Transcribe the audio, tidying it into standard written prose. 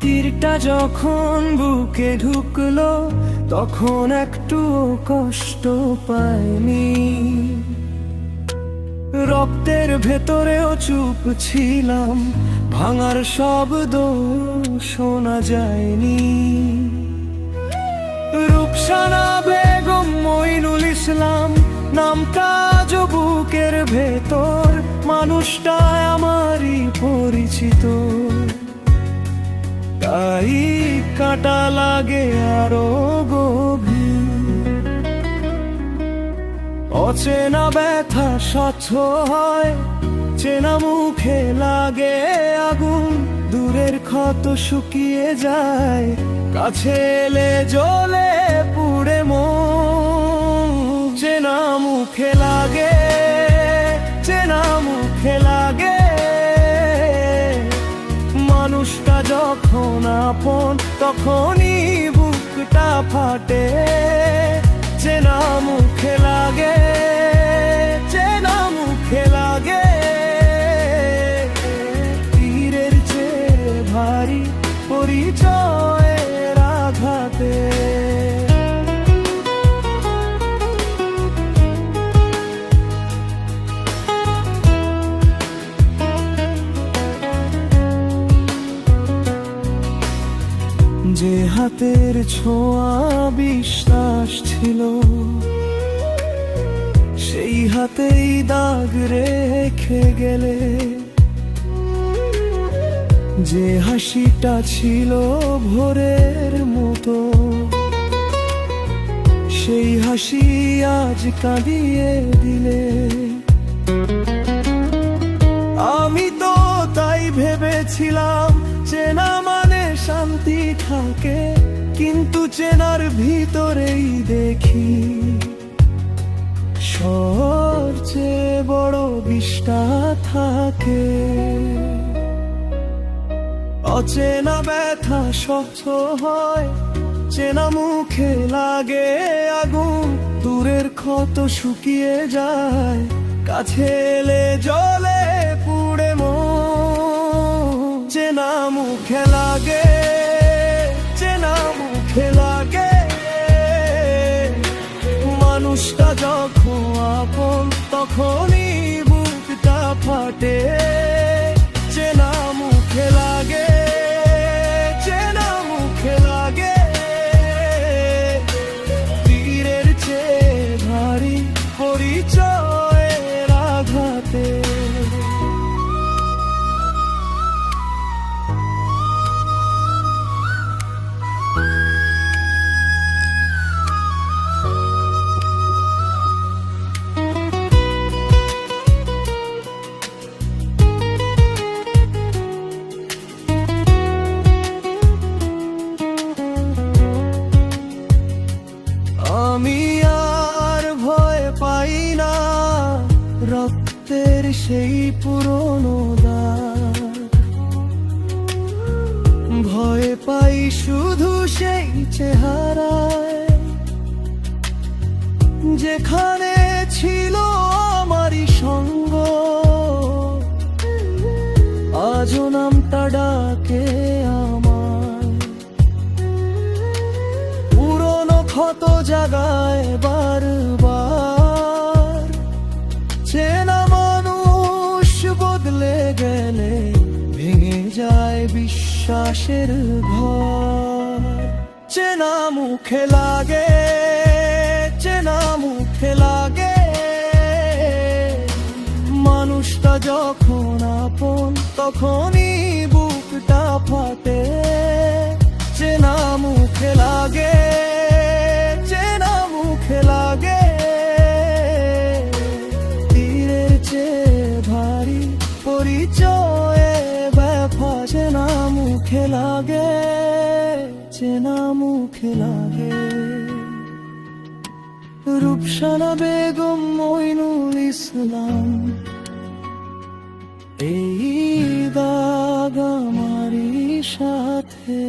তীরটা যখন বুকে ঢুকলো তখন একটু কষ্ট পাইনি। রক্তের ভেতরেও চুপ ছিলাম, ভাঙার শব্দ শোনা যায়নি। রূপসানা বেগম মইনুল ইসলাম নামটা আজও বুকের ভেতর, মানুষটা আমারই পরিচিত। তাই কাটা লাগে আরো গভীর। অচেনা ব্যথা স্বচ্ছ হয়, চেনা মুখে লাগে আগুন। দূরের ক্ষত শুকিয়ে যায়, কাছে এলে জ্বলে পুড়ে মন। চেনা মুখে লাগে, চেনা মুখে লাগে। মানুষটা যখন আপন তখনই বুকটা ফাটে। চেনা মুখে লাগে, চেনা মুখে লাগে। তীরের চেয়ে ভারী পরিচয়ের আঘাতে। যে হাতের ছোঁয়া বিশ্বাস ছিল, সেই হাতেই দাগ রেখে গেলে। যে হাসিটা ছিল ভোরের মতো, সেই হাসি আজ কাঁদিয়ে দিলে। আমি তো তাই ভেবেছিলাম চেনা মানে শান্তি থাকে, কিন্তু চেনার ভিতরেই দেখি সবচেয়ে বড় বিষ্ঠা থাকে। অচেনা ব্যথা স্বচ্ছ হয়, চেনা মুখে লাগে আগুন। দূরের ক্ষত শুকিয়ে যায়, কাছে এলে জ্বলে পুড়ে মন। চেনা মুখে লাগে, চেনা মুখে লাগে। মানুষটা যখন আপন তখনই বুকটা ফাটে। চেনা মুখে লাগে, চেনা মুখে লাগে। তীরের চেয়ে ভারী পরিচয়ের আঘাতে। আমি আর ভয় পাই না রক্তের সেই পুরনো দাগ। ভয় পাই শুধু সেই চেহারায়, যেখানে ছিল আমারই সঙ্গ। আজও নামটা ডাকে আমার, পুরনো ক্ষত জাগায় বারবার। চেনা মানুষ বদলে গেলে ভেঙে যায় বিশ্বাসের ঘর। চেনা মুখে লাগে, চেনা মুখে লাগে। মানুষটা যখন আপন তখনই বুকটা ফাটে। চেনা মুখে লাগে, চেনা মুখে লাগে। তীরের চেয়ে ভারী পরিচয়ে ব্যথা। চেনা মুখে লাগে, চেনা মুখে লাগে। রূপসানা বেগম মইনুল ইসলাম, এই দাগ আমারই সাথে।